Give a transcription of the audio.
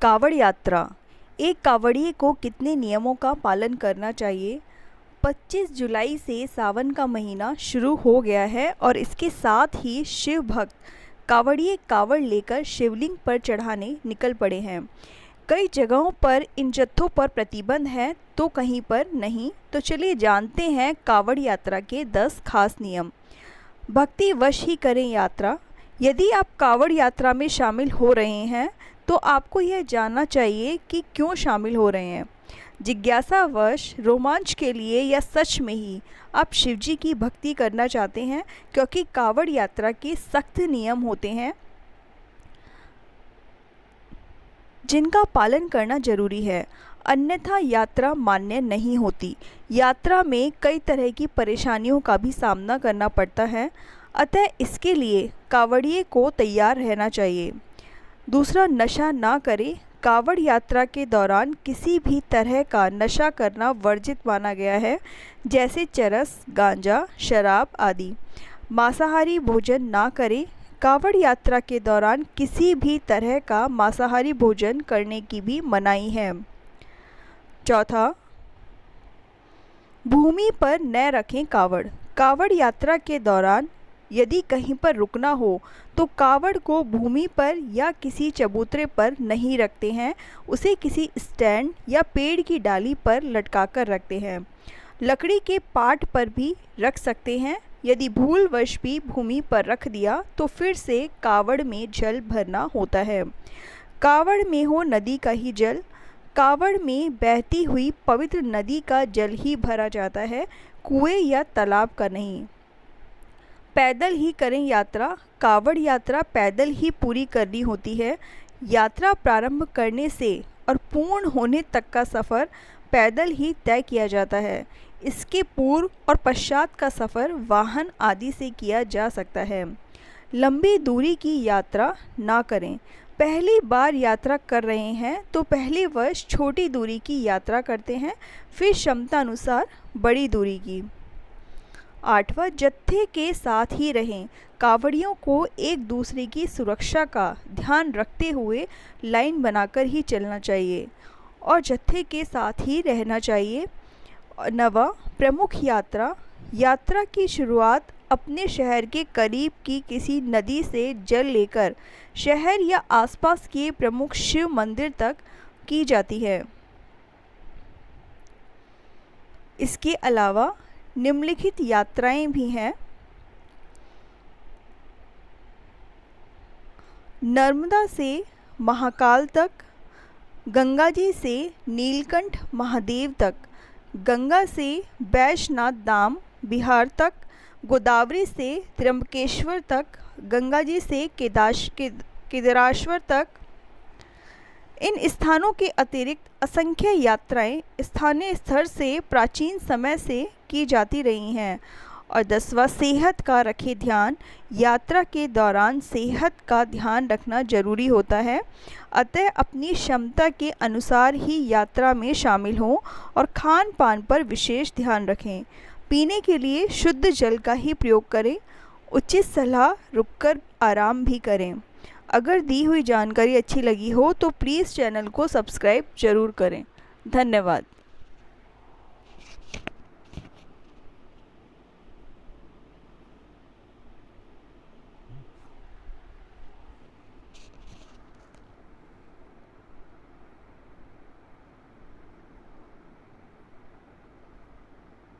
कावड़ यात्रा। एक कावड़िए को कितने नियमों का पालन करना चाहिए? 25 जुलाई से सावन का महीना शुरू हो गया है और इसके साथ ही शिव भक्त कावड़िए कावड़ लेकर शिवलिंग पर चढ़ाने निकल पड़े हैं। कई जगहों पर इन जत्थों पर प्रतिबंध है तो कहीं पर नहीं। तो चलिए जानते हैं कावड़ यात्रा के 10 खास नियम। भक्ति वश ही करें यात्रा। यदि आप कावड़ यात्रा में शामिल हो रहे हैं तो आपको यह जानना चाहिए कि क्यों शामिल हो रहे हैं। जिज्ञासावश, रोमांच के लिए या सच में ही आप शिवजी की भक्ति करना चाहते हैं, क्योंकि कावड़ यात्रा के सख्त नियम होते हैं जिनका पालन करना जरूरी है, अन्यथा यात्रा मान्य नहीं होती। यात्रा में कई तरह की परेशानियों का भी सामना करना पड़ता है, अतः इसके लिए कावड़िए को तैयार रहना चाहिए। दूसरा, नशा ना करें। कावड़ यात्रा के दौरान किसी भी तरह का नशा करना वर्जित माना गया है, जैसे चरस, गांजा, शराब आदि। मांसाहारी भोजन ना करें। कावड़ यात्रा के दौरान किसी भी तरह का मांसाहारी भोजन करने की भी मनाही है। चौथा, भूमि पर न रखें कावड़। कावड़ यात्रा के दौरान यदि कहीं पर रुकना हो तो कावड़ को भूमि पर या किसी चबूतरे पर नहीं रखते हैं, उसे किसी स्टैंड या पेड़ की डाली पर लटकाकर रखते हैं। लकड़ी के पाट पर भी रख सकते हैं। यदि भूलवश भी भूमि पर रख दिया तो फिर से कावड़ में जल भरना होता है। कावड़ में हो नदी का ही जल। कावड़ में बहती हुई पवित्र नदी का जल ही भरा जाता है, कुएं या तालाब का नहीं। पैदल ही करें यात्रा। कावड़ यात्रा पैदल ही पूरी करनी होती है। यात्रा प्रारंभ करने से और पूर्ण होने तक का सफ़र पैदल ही तय किया जाता है। इसके पूर्व और पश्चात का सफ़र वाहन आदि से किया जा सकता है। लंबी दूरी की यात्रा ना करें। पहली बार यात्रा कर रहे हैं तो पहले वर्ष छोटी दूरी की यात्रा करते हैं, फिर क्षमता अनुसार बड़ी दूरी की। 8वां, जत्थे के साथ ही रहें। कावड़ियों को एक दूसरे की सुरक्षा का ध्यान रखते हुए लाइन बनाकर ही चलना चाहिए और जत्थे के साथ ही रहना चाहिए। 9वां, प्रमुख यात्रा। यात्रा की शुरुआत अपने शहर के करीब की किसी नदी से जल लेकर शहर या आसपास के प्रमुख शिव मंदिर तक की जाती है। इसके अलावा निम्नलिखित यात्राएं भी हैं। नर्मदा से महाकाल तक, गंगा जी से नीलकंठ महादेव तक, गंगा से बैजनाथ धाम बिहार तक, गोदावरी से त्र्यंबकेश्वर तक, गंगा जी से केदारेश्वर तक। इन स्थानों के अतिरिक्त असंख्य यात्राएं स्थानीय स्तर से प्राचीन समय से की जाती रही हैं। और 10वां, सेहत का रखें ध्यान। यात्रा के दौरान सेहत का ध्यान रखना जरूरी होता है, अतः अपनी क्षमता के अनुसार ही यात्रा में शामिल हों और खान पान पर विशेष ध्यान रखें। पीने के लिए शुद्ध जल का ही प्रयोग करें। उचित सलाह रुककर आराम भी करें। अगर दी हुई जानकारी अच्छी लगी हो तो प्लीज़ चैनल को सब्सक्राइब ज़रूर करें। धन्यवाद।